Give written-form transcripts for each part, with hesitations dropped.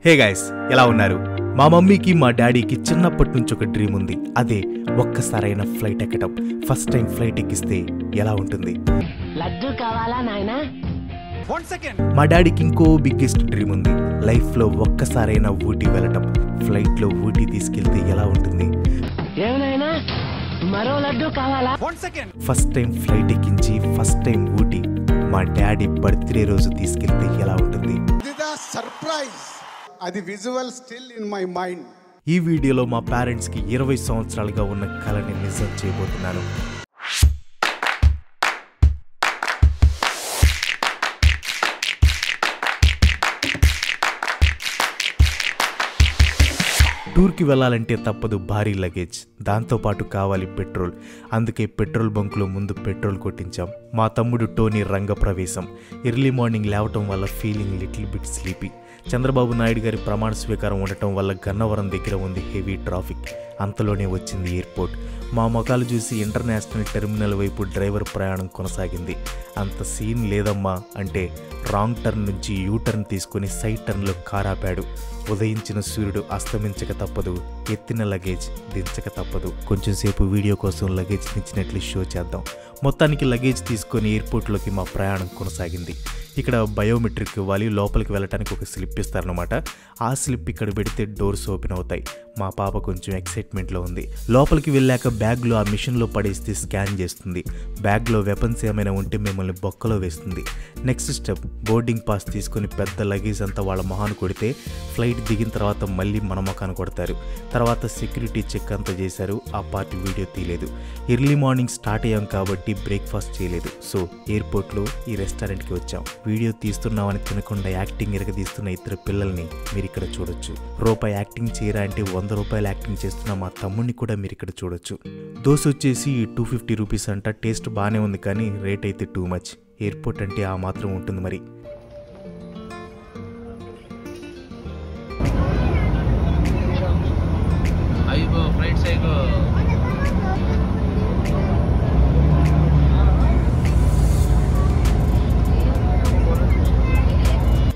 Hey guys, ఎలా ఉన్నారు? మా మమ్మీకి మా డాడీకి చిన్నప్పటి నుంచి ఒక డ్రీమ్ ఉంది. అదే ఒక్కసారైనా ఫ్లైట్ ఎక్కడం. ఫస్ట్ టైం ఫ్లైట్ ఎక్కిస్తే ఎలా ఉంటుంది? లడ్డు కావాలా నాయనా? మా డాడీకి ఇంకో బిగ్గెస్ట్ డ్రీమ్ ఉంది. లైఫ్లో ఒక్కసారైనా ఊటీ వెళ్ళటం. ఫ్లైట్లో ఊటీ తీసుకెళ్తే ఎలా ఉంటుంది? ఏమైనా మరో లడ్డు కావాలా? ఫస్ట్ టైం ఫ్లైట్ ఎక్కించి ఫస్ట్ టైం ఊటీ మా డాడీ బర్త్డే రోజు తీసుకెళ్తే ఎలా ఉంటుంది? సర్ప్రైజ్, అది visual still in my mind. ఈ వీడియోలో మా పేరెంట్స్కి 20 సంవత్సరాలుగా ఉన్న కలని నిజం చేయబోతున్నాను. టూర్కి వెళ్ళాలంటే తప్పదు భారీ లగేజ్, దాంతోపాటు కావాలి పెట్రోల్. అందుకే పెట్రోల్ బంకులో ముందు పెట్రోల్ కొట్టించాం. మా తమ్ముడు టోనీ రంగప్రవేశం. ఎర్లీ మార్నింగ్ లేవటం వల్ల feeling little bit sleepy. Chandrababu Naidu గారి ప్రమాణ స్వీకారం ఉండటం వల్ల గన్నవరం దగ్గర ఉంది హెవీ ట్రాఫిక్. అంతలోనే వచ్చింది ఎయిర్పోర్ట్. మా మొఖాలు చూసి ఇంటర్నేషనల్ టెర్మినల్ వైపు డ్రైవర్ ప్రయాణం కొనసాగింది. అంత సీన్ లేదమ్మా అంటే రాంగ్ టర్న్ నుంచి యూటర్న్ తీసుకుని సైడ్ టర్న్లో కారాపాడు. ఉదయించిన సూర్యుడు అస్తమించక తప్పదు, ఎత్తిన లగేజ్ దించక తప్పదు. కొంచెం సేపు వీడియో కోసం లగేజ్ దించినట్లు షో చేద్దాం. మొత్తానికి లగేజ్ తీసుకొని ఎయిర్పోర్ట్లోకి మా ప్రయాణం కొనసాగింది. ఇక్కడ బయోమెట్రిక్ ఇవ్వాలి, లోపలికి వెళ్ళటానికి ఒక స్లిప్ ఇస్తారనమాట. ఆ స్లిప్ ఇక్కడ పెడితే డోర్స్ ఓపెన్ అవుతాయి. మా పాప కొంచెం ఎక్సైట్మెంట్లో ఉంది. లోపలికి వెళ్ళాక బ్యాగ్లో ఆ మిషన్లో పడేస్తే స్కాన్ చేస్తుంది. బ్యాగ్లో వెపన్స్ ఏమైనా ఉంటే మిమ్మల్ని బొక్కలో వేస్తుంది. నెక్స్ట్ స్టెప్ బోర్డింగ్ పాస్ తీసుకొని పెద్ద లగేజ్ అంతా వాళ్ళ మొహాన్ని కొడితే ఫ్లైట్ దిగిన తర్వాత మళ్ళీ మన మొఖాన్ని కొడతారు. తర్వాత సెక్యూరిటీ చెక్ అంతా చేశారు. ఆ పార్ట్ వీడియో తీయలేదు. ఎర్లీ మార్నింగ్ స్టార్ట్ అయ్యాం కాబట్టి బ్రేక్ఫాస్ట్ చేయలేదు. సో ఎయిర్పోర్ట్లో ఈ రెస్టారెంట్కి వచ్చాం. వీడియో తీస్తున్నామని తినకుండా యాక్టింగ్ ఎరగదీస్తున్న ఇద్దరు పిల్లల్ని మీరు ఇక్కడ చూడొచ్చు. రూపాయి యాక్టింగ్ చేయరా అంటే 100 రూపాయలు యాక్టింగ్ చేస్తున్న మా తమ్ముడిని కూడా మీరు ఇక్కడ చూడొచ్చు. దోశ వచ్చేసి 250 రూపీస్ అంట. టేస్ట్ బాగానే ఉంది కానీ రేట్ అయితే టూ మచ్. ఎయిర్పోర్ట్ అంటే ఆ మాత్రం ఉంటుంది మరి.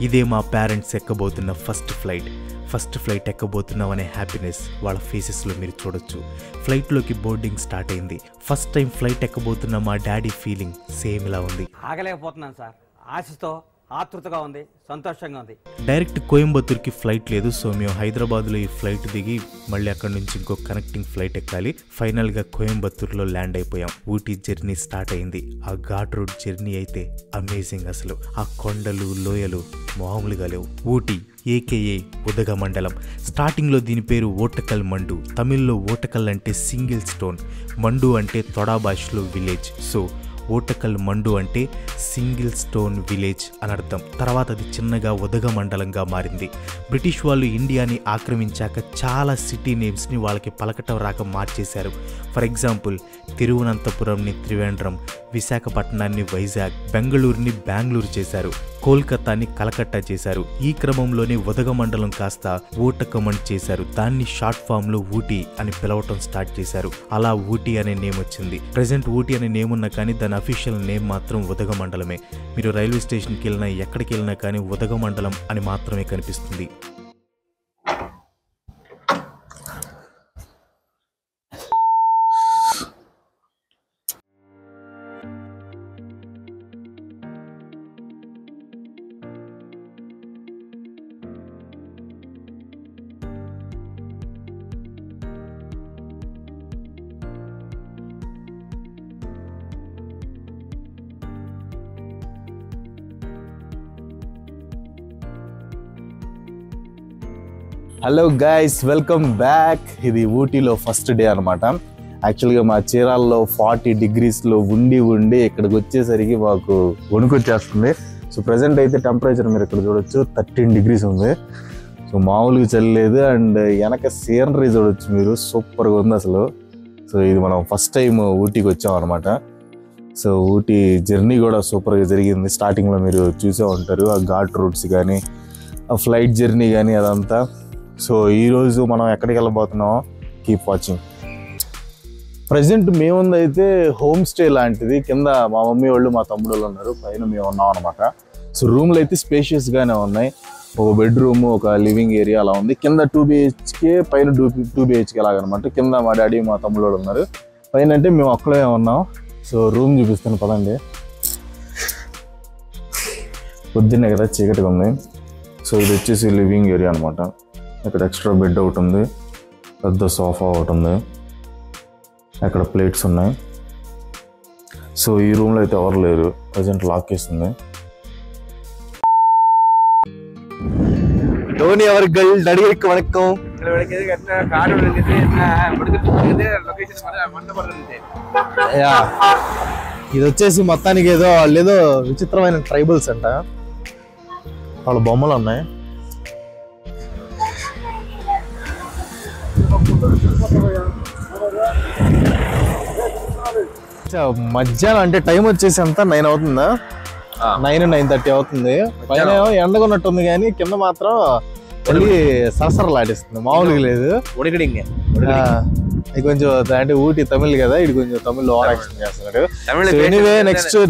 ఇదే మా పేరెంట్స్ ఎక్కబోతున్న ఫస్ట్ ఫ్లైట్ ఎక్కబోతున్నాం అనే హ్యాపీనెస్ వాళ్ళ ఫేసెస్లో మీరు చూడొచ్చు. ఫ్లైట్లోకి బోర్డింగ్ స్టార్ట్ అయింది. ఫస్ట్ టైం ఫ్లైట్ ఎక్కబోతున్న మా డాడీ ఫీలింగ్ సేమ్ ఇలా ఉంది. ఆగలేకపోతున్నాను సార్, ఆశతో ఆతృతగా ఉంది, సంతోషంగా ఉంది. డైరెక్ట్ కోయంబత్తూర్కి ఫ్లైట్ లేదు. సో మేము హైదరాబాద్లో ఈ ఫ్లైట్ దిగి మళ్ళీ అక్కడ నుంచి ఇంకో కనెక్టింగ్ ఫ్లైట్ ఎక్కాలి. ఫైనల్గా కోయంబత్తూర్లో ల్యాండ్ అయిపోయాం. ఊటీ జర్నీ స్టార్ట్ అయింది. ఆ ఘాట్ రోడ్ జర్నీ అయితే అమేజింగ్. అసలు ఆ కొండలు లోయలు మామూలుగా లేవు. ఊటీ ఏకేఏ ఉదగమండలం. స్టార్టింగ్లో దీని పేరు ఓటకల్ మండు. తమిళ్లో ఓటకల్ అంటే సింగిల్ స్టోన్, మండు అంటే తొడా భాషలో విలేజ్. సో ఓటకల్ మండు అంటే సింగిల్ స్టోన్ విలేజ్ అని అర్థం. తర్వాత అది చిన్నగా ఉదగమండలంగా మారింది. బ్రిటిష్ వాళ్ళు ఇండియాని ఆక్రమించాక చాలా సిటీ నేమ్స్ని వాళ్ళకి పలకటం రాక మార్చేశారు. ఫర్ ఎగ్జాంపుల్ తిరువనంతపురంని త్రివేంద్రం, విశాఖపట్నాన్ని వైజాగ్, బెంగళూరుని బెంగళూరు చేశారు, కోల్కతాని కలకత్తా చేశారు. ఈ క్రమంలోనే ఉదగమండలం కాస్త ఓటకమండ్ చేశారు. దాన్ని షార్ట్ ఫామ్ లో ఊటీ అని పిలవటం స్టార్ట్ చేశారు. అలా ఊటీ అనే నేమ్ వచ్చింది. ప్రెసెంట్ ఊటీ అనే నేమ్ ఉన్నా కానీ దాని అఫీషియల్ నేమ్ మాత్రం ఉదగమండలమే. మీరు రైల్వే స్టేషన్కి వెళ్ళినా ఎక్కడికి వెళ్ళినా కానీ ఉదగమండలం అని మాత్రమే కనిపిస్తుంది. Hello guys, welcome back. ఇది ఊటీలో ఫస్ట్ డే అనమాట. యాక్చువల్గా మా చీరాల్లో 40 డిగ్రీస్లో ఉండి ఇక్కడికి వచ్చేసరికి మాకు వణుకొచ్చేస్తుంది. సో ప్రజెంట్ అయితే టెంపరేచర్ మీరు ఇక్కడ చూడొచ్చు 13 డిగ్రీస్ ఉంది. సో మామూలుగా చల్లలేదు. అండ్ వెనక సీనరీ చూడొచ్చు మీరు, సూపర్గా ఉంది అసలు. సో ఇది మనం ఫస్ట్ టైం ఊటీకి వచ్చాం అనమాట. సో ఊటీ జర్నీ కూడా సూపర్గా జరిగింది. స్టార్టింగ్లో మీరు చూసే ఉంటారు ఆ ఘాట్ రూట్స్ కానీ ఆ ఫ్లైట్ జర్నీ కానీ అదంతా. సో ఈరోజు మనం ఎక్కడికి వెళ్ళబోతున్నామో కీప్ వాచింగ్. ప్రజెంట్ మేముందైతే హోమ్ స్టే లాంటిది. కింద మా మమ్మీ వాళ్ళు మా తమ్ముడు వాళ్ళు ఉన్నారు, పైన మేము ఉన్నాం అనమాట. సో రూమ్లు అయితే స్పేషియస్గానే ఉన్నాయి. ఒక బెడ్రూమ్, ఒక లివింగ్ ఏరియా అలా ఉంది. కింద 2 BHK, పైన 2 BHK లాగనమాట. కింద మా డాడీ మా తమ్ముడు ఉన్నారు. పైన అంటే మేము అక్కడే ఉన్నాం. సో రూమ్ చూపిస్తాను పదండి. పొద్దున్నే కదా చీకటిగా ఉంది. సో ఇది వచ్చేసి లివింగ్ ఏరియా అనమాట. ఇక్కడ ఎక్స్ట్రా బెడ్ ఒకటి ఉంది, పెద్ద సోఫా ఒకటి ఉంది, అక్కడ ప్లేట్స్ ఉన్నాయి. సో ఈ రూమ్లో అయితే ఎవరు లేరు, ప్రజెంట్ లాక్ చేస్తుంది. டோனி அவர்கள் நடிகருக்கு வணக்கம். ఇది వచ్చేసి మొత్తానికి ఏదో వాళ్ళు ఏదో విచిత్రమైన ట్రైబల్స్ అంట, వాళ్ళ బొమ్మలు ఉన్నాయి. మధ్యాహ్నం అంటే టైం వచ్చేసి ఎంత 9 అవుతుందా? 9:30 అవుతుంది. పైన ఎండగా ఉన్నట్టుంది కానీ కింద మాత్రం వెళ్ళి సరసరలాడిస్తుంది, మామూలుగా లేదు. ఇది కొంచెం అంటే ఊటీ తమిళ్ కదా, ఇది కొంచెం తమిళ్ ఓవర్ యాక్షన్ చేస్తున్నాడు. ఎనీవే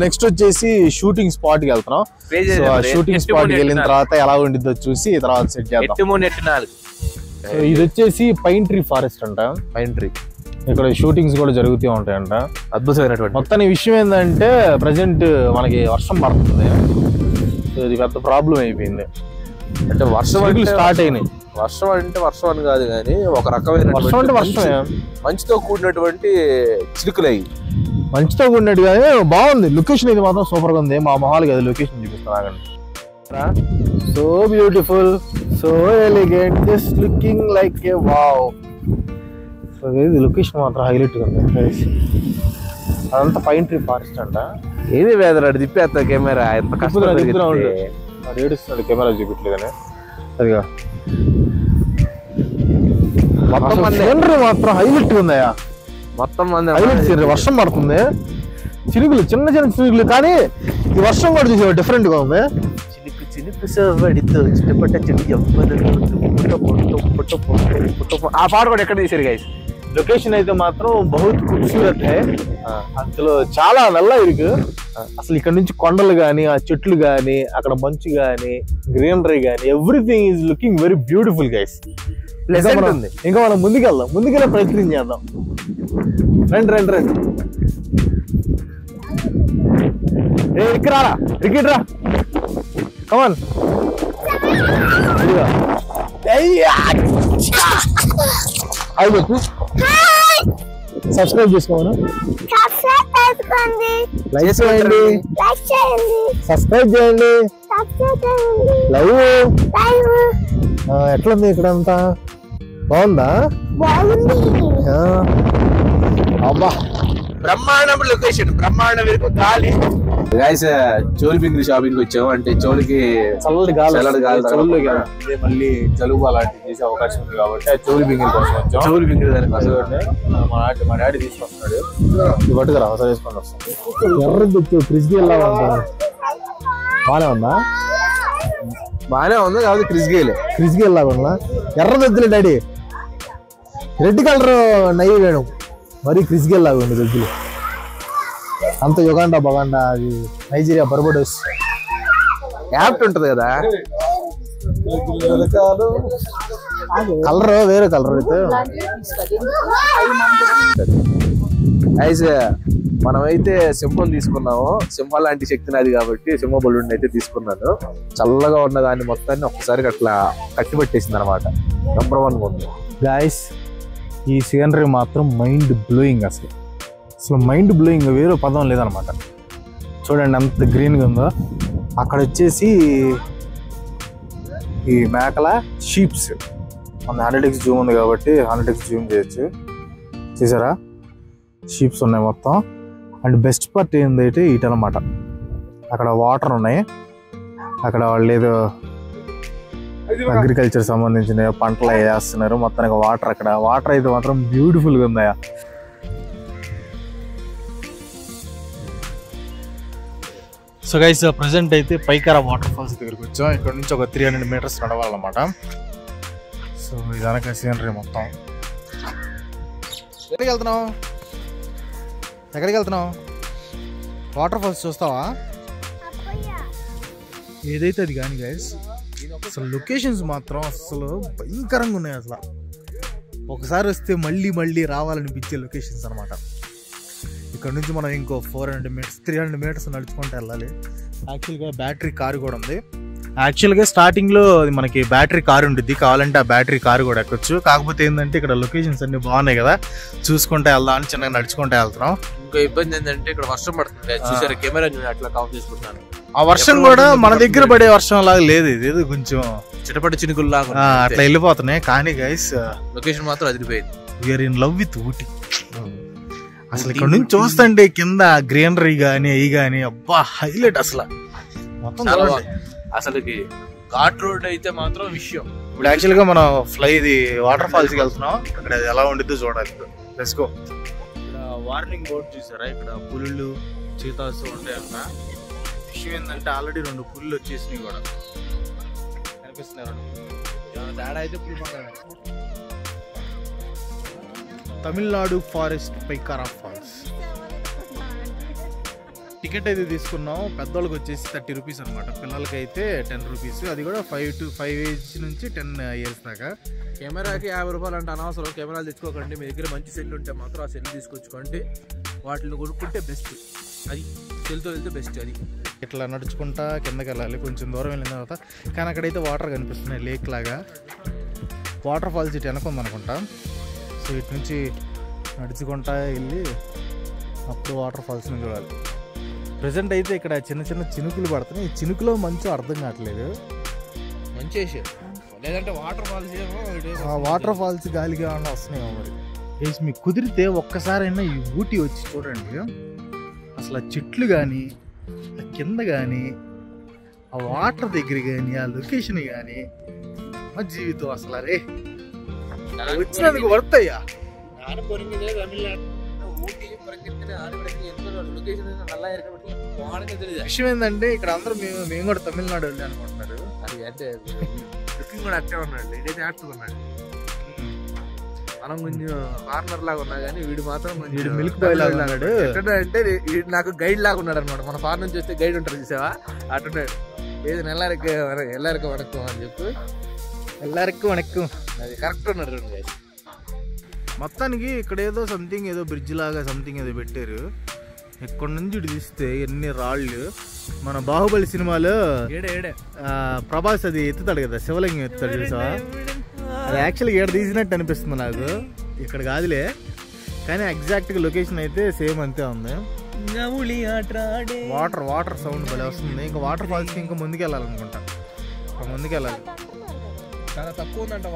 నెక్స్ట్ వచ్చేసి షూటింగ్ స్పాట్ కి వెళ్తున్నాం. సో ఆ షూటింగ్ స్పాట్ కి వెళ్ళిన తర్వాత ఎలా ఉండిద్దో చూసి తర్వాత సెట్ చేద్దాం. ఇది వచ్చేసి పైన్ ట్రీ ఫారెస్ట్ అంట. పైన్ ట్రీ ఇక్కడ షూటింగ్స్ కూడా జరుగుతూ ఉంటాయంట. అద్భుతమైనటువంటి మొత్తం విషయం ఏంటంటే ప్రజెంట్ మనకి వర్షం పడుతుంది. సో ఇది పెద్ద ప్రాబ్లం అయిపోయింది. అంటే వర్షం స్టార్ట్ అయినాయి. వర్షం అంటే వర్షం అని కాదు కానీ ఒక రకమైన వర్షం అంటే వర్షమే, మంచుతో కూడినటువంటి చిలుకులు అయ్యి మంచుతో కూడినట్టు కానీ బాగుంది. లొకేషన్ ఇది మాత్రం సూపర్ గా ఉంది. మా మొహాలు కదా లొకేషన్ చూపిస్తాను. So beautiful, so elegant, just looking like ఏ వావ్. సో ఇది లొకేషన్ మాత్రం హైలైట్ గా ఉంది. అదంతా పైన్ ట్రీ ఫారెస్ట్ అంట. ఏది వేదరా తిప్పేస్తా కెమెరా, ఎంత కష్టం ఏడుస్తున్నాడు, కెమెరా చూపించలేదు కానీ అదిగా మొత్తం మాత్రం హైలైట్ ఉందయా. మొత్తం హైలైట్. వర్షం పడుతుంది, చినుకులు చిన్న చిన్న చినుకులు, కానీ ఈ వర్షం కూడా చూసే డిఫరెంట్ గా ఉంది. చినుకు చినుకు సవడితో చిట్టపట్ట చెట్టు ఆ పాట కూడా ఎక్కడ తీసారు గైస్. లొకేషన్ అయితే మాత్రం బహుత్ ఖూబ్సూరత్ హై. అందులో చాలా నల్ల ఇరుకు. అసలు ఇక్కడ నుంచి కొండలు గానీ, ఆ చెట్లు గానీ, అక్కడ మంచు గానీ, గ్రీనరీ గానీ, everything is looking very beautiful guys. ఇంకా మనం ముందుకెళ్ళే ప్రయత్నం చేద్దాం. రండి ఎక్కరారా టికెట్ రా, కమాన్. సబ్స్క్రైబ్ చేసుకోమను, లైక్ చేయండి, సబ్స్క్రైబ్ చేయండి, లైవ్. ఎట్లుంది ఇక్కడ అంతా? బాగుందా? అబ్బా బ్రహ్మాండం లొకేషన్, బ్రహ్మాండం వరకు గాలి. గైస్ చోలి పింగిరి షాపింగ్ వచ్చాము. అంటే చోలికి చల్లటి గాలి మళ్ళీ జలుబు అలాంటివి చేసే అవకాశం ఉంది కాబట్టి చోలి పింగిరి కోసం వచ్చాం. చోలి పింగిరి మా డాడీ తీసుకొస్తున్నాడు. పట్టుకురా అవసరం వేసుకొని వస్తాం. ఎర్రది క్రిస్గీ ఎలా ఉంటుంది? బాగానే ఉందా? బాగానే ఉంది కాబట్టి క్రిస్గీ లాగా ఉందా? ఎర్రదొద్దులే డాడీ, రెడ్ కలర్ నయ్యి వేయడం, మరీ క్రిస్గీ లాగా ఉంది దొద్దులు. అంత యుగాండా బగాండా, అది నైజీరియా, బర్బడోస్ యాప్ట్ ఉంటది కదా. కలర్ వేరే కలర్ అయితే. మనమైతే సింహం తీసుకున్నాము. సింహం లాంటి శక్తి నాది కాబట్టి సింహ బలుడిని అయితే తీసుకున్నాను. చల్లగా ఉన్న దాన్ని మొత్తాన్ని ఒక్కసారి అట్లా కట్టిపట్టేసింది అనమాట. నెంబర్ 1 ఉంది గాయస్. ఈ సీనరీ మాత్రం మైండ్ బ్లోయింగ్. అసలు మైండ్ బ్లోయింగ్, వేరే పదం లేదనమాట. చూడండి ఎంత గ్రీన్గా ఉందో. అక్కడ వచ్చేసి ఈ మేకల షీప్స్. మన 100x జూమ్ ఉంది కాబట్టి 100x జూమ్ చేయొచ్చు. చూసారా, షీప్స్ ఉన్నాయి మొత్తం. అండ్ బెస్ట్ పార్ట్ ఏంటంటే ఇటనమాట, అక్కడ వాటర్ ఉన్నాయి. అక్కడ వాళ్ళు ఏదో అగ్రికల్చర్ సంబంధించిన పంటలు వేస్తున్నారు. మొత్తానికి వాటర్, అక్కడ వాటర్ అయితే మాత్రం బ్యూటిఫుల్గా ఉందా. సో గైస్ ప్రజెంట్ అయితే పైకారా వాటర్ ఫాల్స్ దగ్గరికి వచ్చాం. ఇక్కడ నుంచి ఒక 300 meters నడవాలన్నమాట. సో ఇదనక సీనరీ మొత్తం. ఎక్కడికి వెళ్తున్నావు? వాటర్ ఫాల్స్ చూస్తావా? ఏదైతే అది కానీ గైస్, అసలు లొకేషన్స్ మాత్రం అసలు భయంకరంగా ఉన్నాయి. అసలు ఒకసారి వస్తే మళ్ళీ మళ్ళీ రావాలనిపించే లొకేషన్స్ అనమాట. ఇక్కడ నుంచి మనం ఇంకో 400 మీటర్స్ 300 మీటర్స్ నడుచుకుంటూ వెళ్ళాలి. యాక్చువల్గా బ్యాటరీ కారు కూడా ఉంది. యాక్చువల్గా స్టార్టింగ్లో మనకి బ్యాటరీ కారు ఉంటుంది, కావాలంటే ఆ బ్యాటరీ కారు కూడా ఎక్కొచ్చు. కాకపోతే ఏంటంటే ఇక్కడ లొకేషన్స్ అన్ని బాగున్నాయి కదా, చూసుకుంటే వెళ్దాం అని చిన్నగా నడుచుకుంటూ వెళ్తున్నాం. ఇంకో ఇబ్బంది ఏంటంటే ఇక్కడ వర్షం పడుతుంది చూసారు, కెమెరా అట్లా కవర్ చేసుకుంటాను. ఆ వర్షం కూడా మన దగ్గర పడే వర్షం లాగా లేదు, ఇది కొంచెం చిటపడి చినుకుల్లాగా అట్లా వెళ్ళిపోతున్నాయి. కానీ గైస్ లొకేషన్ మాత్రం అదిరిపోయింది. We're in love with Ooty. అసలు ఇక్కడ నుంచి చూస్తుంటే కింద గ్రీనరీ గానీ అవి గానీ అబ్బా హైలైట్. అసలు మొత్తం అసలుకి ఘాట్ రోడ్ అయితే మాత్రం విషయం. ఇప్పుడు యాక్చువల్ గా మనం ఇది వాటర్ ఫాల్స్ కి వెళ్తున్నాం. ఇక్కడ ఎలా ఉండిద్దో చూడాలి. Let's go. ఇక్కడ వార్నింగ్ బోర్డు చూసారా, ఇక్కడ పులులు చీతాస్ ఉంటాయి అక్కడ. విషయం ఏంటంటే ఆల్రెడీ 2 పులులు వచ్చేసినాయి కూడా కనిపిస్తున్నాయి. తేడా అయితే Tamil Nadu forest Pykara falls. Ticket అయితే తీసుకున్నాం. పెద్దోళ్ళకి వచ్చేసి 30 రూపీస్ అనమాట, పిల్లలకి అయితే 10 రూపీస్. అది కూడా 5 ఏజ్ నుంచి 10 ఇయర్స్ దాకా. కెమెరాకి 50 రూపాయలు అంటే అనవసరం. కెమెరాలు తెచ్చుకోకండి, మీ దగ్గర మంచి సెల్ ఉంటే మాత్రం ఆ సెల్ తీసుకొచ్చుకోండి. వాటిని కొనుక్కుంటే బెస్ట్. అది సెల్తో వెళ్తే బెస్ట్. అది ఇట్లా నడుచుకుంటా కిందకి వెళ్ళాలి. కొంచెం దూరం వెళ్ళిన తర్వాత కానీ అక్కడైతే వాటర్ కనిపిస్తున్నాయి, లేక్ లాగా. వాటర్ ఫాల్స్ ఇటు వెనక ఉందనుకుంటా. సో ఇటు నుంచి నడుచుకుంటా వెళ్ళి అప్పుడు వాటర్ ఫాల్స్ని చూడాలి. ప్రజెంట్ అయితే ఇక్కడ చిన్న చిన్న చినుకులు పడుతున్నాయి. ఈ చినుకులో మంచు అర్థం కావట్లేదు. మంచి విషయం. లేదంటే వాటర్ ఫాల్స్ వాటర్ ఫాల్స్ గాలిగా ఏమన్నా వస్తున్నాయి మరి. వేసి మీకు కుదిరితే ఒక్కసారైనా ఈ ఊటీ వచ్చి చూడండి. అసలు ఆ చెట్లు కానీ, ఆ కింద కానీ, ఆ వాటర్ దగ్గర కానీ, ఆ లొకేషన్ కానీ, మా జీవితం అసలు అరే వచ్చినందుకు వర్తయ్యా. విషయం ఏంటంటే ఇక్కడ అందరూ మేము కూడా తమిళనాడు వెళ్ళి అనుకుంటున్నారు. అది అంటే లుకింగ్ కూడా అట్టే ఉన్నాడు, ఇదైతే యాక్టివ్ ఉన్నాడు. మనం కొంచెం కార్నర్ లాగా ఉన్నా కానీ వీడు మాత్రం వీడు మిల్క్ బాయ్ లాగా ఉన్నాడు. అంటే వీడు నాకు గైడ్ లాగా ఉన్నాడు అనమాట. మన ఫార్ నుంచి వస్తే గైడ్ ఉంటారు చూసావా, అట్టున్నాడు. ఏది ఎల్లరికి వణకం అని చెప్పి ఎల్లరికి వణకం, అది కరెక్ట్ ఉన్నాడు. మొత్తానికి ఇక్కడ ఏదో సంథింగ్ ఏదో బ్రిడ్జ్ లాగా సంథింగ్ ఏదో పెట్టారు. ఇక్కడ నుంచి ఇటు తీస్తే ఎన్ని రాళ్ళు. మన బాహుబలి సినిమాలో ప్రభాస్ అది ఎత్తుతాడు కదా, శివలింగం ఎత్తుతాడు చూసావా, అది యాక్చువల్గా ఏడ తీసినట్టు అనిపిస్తుంది నాకు. ఇక్కడ కాదులే కానీ ఎగ్జాక్ట్గా లొకేషన్ అయితే సేమ్ అంతే ఉంది. వాటర్ సౌండ్ భలే వస్తుంది. ఇంకా వాటర్ ఫాల్స్కి ఇంకా ముందుకు వెళ్ళాలనుకుంటా. ముందుకు వెళ్ళాలి. చాలా తక్కువ ఉందంట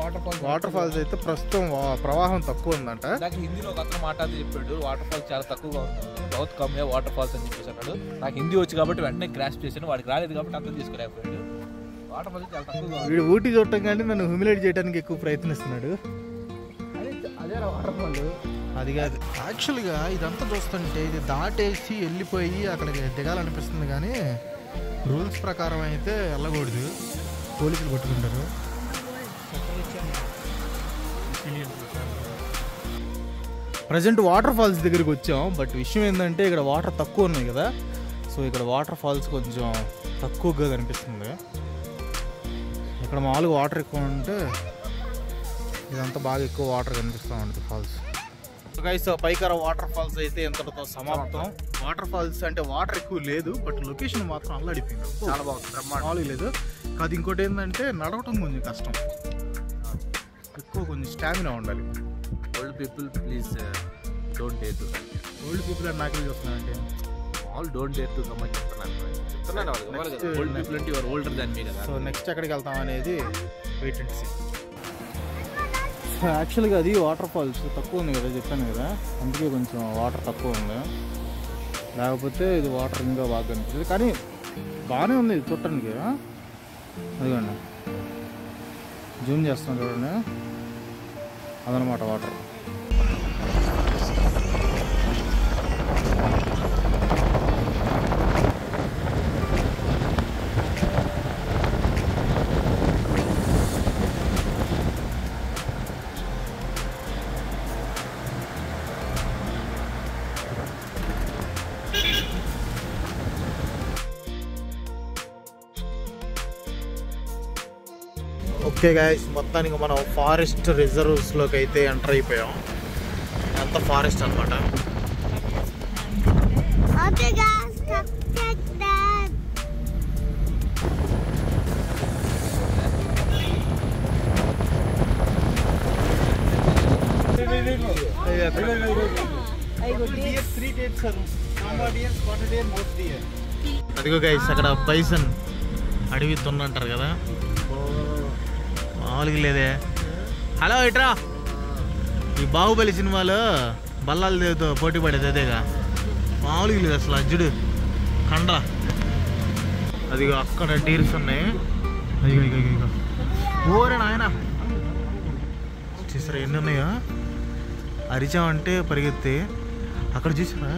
వాటర్ ఫాల్స్ అయితే ప్రస్తుతం ప్రవాహం తక్కువ ఉందంట. నాకు హిందీలో ఒక అతను మాట్లాడి చెప్పాడు, వాటర్ ఫాల్స్ చాలా తక్కువగా ఉంది, బహుత్ కమ్మే వాటర్ ఫాల్స్ అని చెప్పేసి అన్నాడు. నాకు హిందీ వచ్చి కాబట్టి వెంటనే క్రాష్ చేశాను, వాడికి రాలేదు కాబట్టి అర్థం చేసుకోలేకపోయాడు. వాటర్ ఫాల్స్ చాలా తక్కువగా. వీడు ఊటీ చూడటం కంటే నన్ను హ్యూమిలేట్ చేయడానికి ఎక్కువ ప్రయత్నిస్తున్నాడు. అదే వాటర్ ఫాల్ అది కాదు. యాక్చువల్గా ఇదంతా చూస్తుంటే ఇది దాటేసి వెళ్ళిపోయి అక్కడికి దిగాలనిపిస్తుంది కానీ రూల్స్ ప్రకారం అయితే వెళ్ళకూడదు, పోలీసులు కొట్టుకుంటారు. ప్రజెంట్ వాటర్ ఫాల్స్ దగ్గరికి వచ్చాం. బట్ విషయం ఏంటంటే ఇక్కడ వాటర్ తక్కువ ఉన్నాయి కదా, సో ఇక్కడ వాటర్ ఫాల్స్ కొంచెం తక్కువగా కనిపిస్తుంది. ఇక్కడ మామూలుగా వాటర్ ఎక్కువ ఉంటే ఇదంతా బాగా ఎక్కువ వాటర్ కనిపిస్తూ ఉంటుంది falls. Guys Pykara water falls అయితే ఎంతటితో సమాప్తం. వాటర్ ఫాల్స్ అంటే వాటర్ ఎక్కువ లేదు, బట్ లొకేషన్ మాత్రం అల్లాడిపోయింది. చాలా బాగుంది, మామూలుగా లేదు కాదు. ఇంకోటి ఏంటంటే నడవటం కొంచెం కష్టం, ఎక్కువ కొంచెం స్టామినా ఉండాలి. Old people please don't dare to. Old people అని నాకే చూస్తున్నానంటే all don't dare to come అని చెప్తున్నాను. ఓల్డ్ పీపుల్ అంటే యువర్ ఓల్డర్ దాన్ మీ కదా. సో నెక్స్ట్ ఎక్కడికి వెళ్తాం అనేది వెయిట్ అండ్ సీ. యాక్చువల్గా అది వాటర్ ఫాల్స్ తక్కువ ఉంది కదా, చెప్పాను కదా, అందుకే కొంచెం వాటర్ తక్కువ ఉంది. లేకపోతే ఇది వాటర్ ఇంకా బాగా కనిపిస్తుంది కానీ బాగానే ఉంది ఇది చూడటానికి. అదిగోండి జూమ్ చేస్తాం చూడండి, అదనమాట వాటర్. ఓకే గాయస్, మొత్తానికి మనం ఫారెస్ట్ రిజర్వ్స్లోకి అయితే ఎంటర్ అయిపోయాం. అంత ఫారెస్ట్ అనమాట. అదిగో గైస్, అక్కడ బైసన్ అడవి తున్నంటారు కదా, మామూలుగా లేదే. హలో ఇట్రా, ఈ బాహుబలి సినిమాలో బల్లాల దేవితో పోటీ పడేది అదేగా, మామూలుగా లేదు అసలు. అజ్జుడు కండ్ర, అదిగో అక్కడ డీర్స్ ఉన్నాయి. అదిగో ఇగో ఇగో ఓరే నాయన, చూసారా ఎన్ని ఉన్నాయో. అరిచామంటే పరిగెత్తి. అక్కడ చూసారా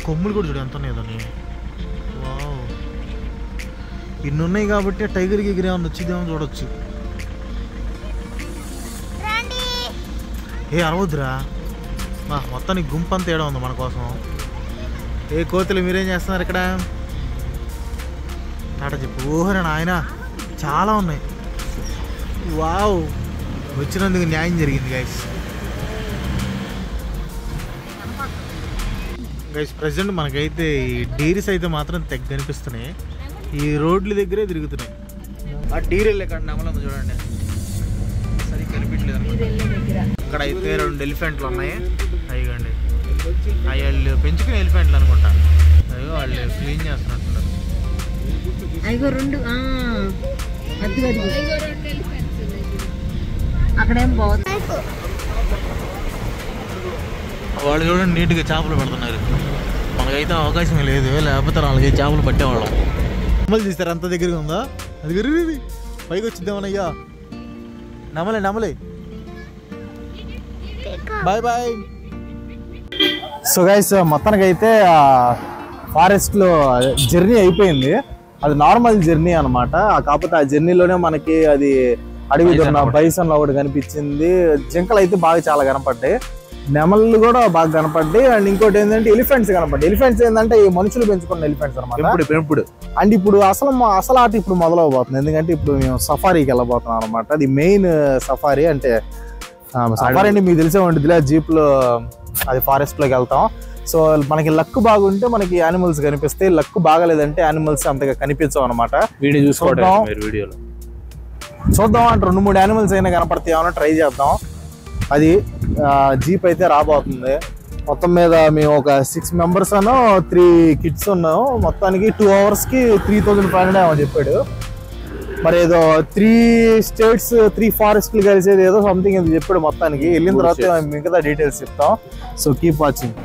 కొమ్ములు కూడా చూడు ఎంత ఉన్నాయి దాన్ని. వావ్, ఇన్ని ఉన్నాయి కాబట్టి టైగర్కి ఎగిరేమన్నా వచ్చిందేమో చూడొచ్చు. ఏ అరవద్దురా, మొత్తానికి గుంపు అంతా ఏడా ఉంది మన కోసం. ఏ కోతులు మీరేం చేస్తున్నారు ఇక్కడ? టాటా చెప్పు. ఓహరే నాయన, చాలా ఉన్నాయి. వావ్, వచ్చినందుకు న్యాయం జరిగింది గైస్. గైస్ ప్రెసెంట్ మనకైతే ఈ డీరీస్ అయితే మాత్రం తెగ కనిపిస్తున్నాయి. ఈ రోడ్ల దగ్గరే తిరుగుతున్నాయి. ఆ డీర్ వెళ్ళే కాడ నెమలం చూడండి, సరిగ్గా కనిపించలేదు అనుకుంటా. అక్కడ అయితే 2 ఎలిఫెంట్లు ఉన్నాయి. అయ్యండి, అవి వాళ్ళు పెంచుకునే ఎలిఫెంట్లు అనుకుంటా. అయ్యో వాళ్ళు క్లీన్ చేస్తున్నట్టున్నారు. వాళ్ళు చూడండి నీట్గా చేపలు పడుతున్నారు. మనకైతే అవకాశం లేదు, లేకపోతే 4 చేపలు పట్టేవాళ్ళం. నెమలి తీస్తారు, అంత దగ్గరగా ఉందా? అది గురి పైకి వచ్చిద్దామనయ్యా. నమలే బాయ్ బాయ్. సో గైస్, మొత్తానికైతే ఫారెస్ట్లో జర్నీ అయిపోయింది. అది నార్మల్ జర్నీ అనమాట. కాకపోతే ఆ జర్నీలోనే మనకి అది అడవి దొరిన బైసన్ ఒకటి కనిపించింది. జింకలు అయితే బాగా చాలా కనపడ్డాయి, నెమళ్ళు కూడా బాగా కనపడ్డాయి. అండ్ ఇంకోటి ఏంటంటే ఎలిఫెంట్స్ కనపడ్డాయి. ఎలిఫెంట్స్ ఏంటంటే ఈ మనుషులు పెంచుకున్న ఎలిఫెంట్స్ అనమాట. పెంపుడు. అండ్ ఇప్పుడు అసలు ఆట ఇప్పుడు మొదలవబోతుంది. ఎందుకంటే ఇప్పుడు మేము సఫారీకి వెళ్ళబోతున్నాం అనమాట. అది మెయిన్ సఫారీ. అంటే సఫారీ అంటే మీకు తెలిసే ఉంటుంది, జీప్లో అది ఫారెస్ట్లోకి వెళ్తాం. సో మనకి లక్ బాగుంటే మనకి యానిమల్స్ కనిపిస్తాయి, లక్ బాగాలేదంటే యానిమల్స్ అంతగా కనిపించవు అనమాట. వీడియో చూసుకుంటాం, వీడియోలో చూద్దాం. అంటే 2-3 యానిమల్స్ అయినా కనపడతాయి, ఏమైనా ట్రై చేద్దాం. అది జీప్ అయితే రాబోతుంది. మొత్తం మీద మేము ఒక 6 మెంబర్స్ అను 3 కిడ్స్ ఉన్నాము. మొత్తానికి 2 అవర్స్కి 3,500 ఏమో చెప్పాడు. మరి ఏదో 3 స్టేట్స్ 3 ఫారెస్ట్లు కలిసేది ఏదో సంథింగ్ ఏదో చెప్పాడు. మొత్తానికి వెళ్ళిన తర్వాత మిగతా డీటెయిల్స్ చెప్తాం. So keep watching.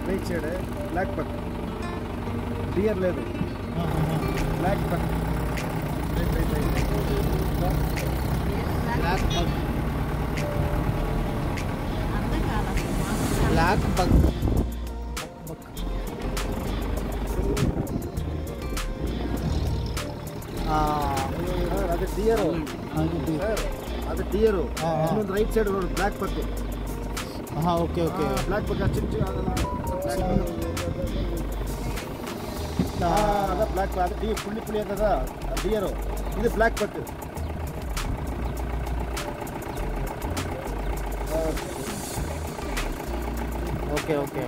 Right side black buck, dear లేదు, black buck, black buck, black buck. అది డియర్, అది dear. Right side black buck. Okay okay, black buck అదే బ్లాక్, అది పుల్లి కదా డియర్. ఇది black buck. Okay okay.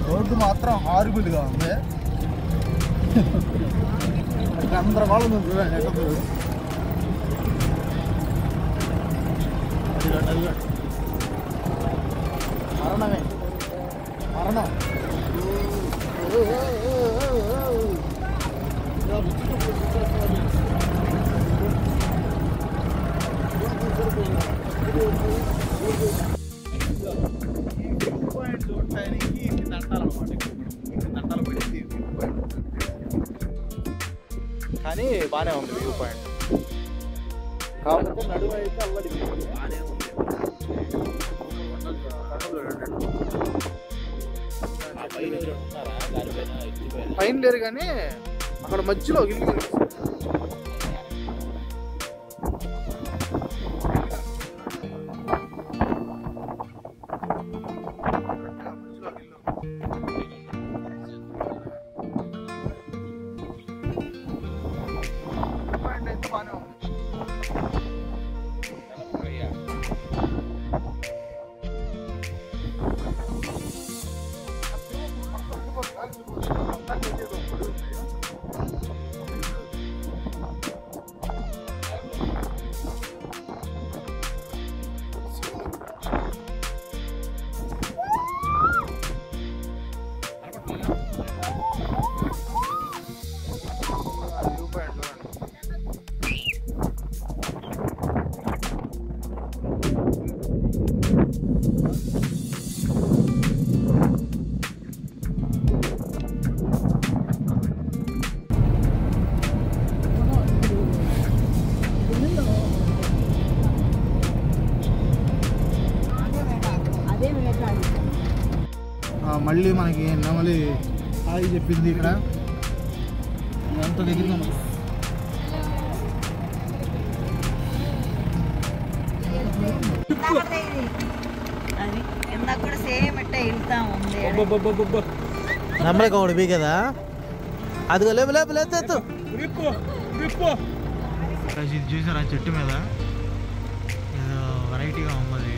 Road మాత్రం హారిబుల్గా ఉంది. గందరగోళం ఉంది చూడండి ఎట్లా ఉంది. మరణమే మరణం. కానీ బాగానే ఉంది వ్యూ పాయింట్. కాకపోతే నడుము అయితే అవ్వదు. బాగానే ఉంది. పైన లేరు కానీ అక్కడ మధ్యలో ఇల్లు మళ్ళీ మనకి నెమలి హాయి చెప్పింది. ఇక్కడ ఎంత దగ్గరగా మనకి నమ్మలేక ఉడిపి కదా అదిగో లేపు లేపు లేదు ఇది చూసారు ఆ చెట్టు మీద ఏదో వెరైటీగా ఉన్నది.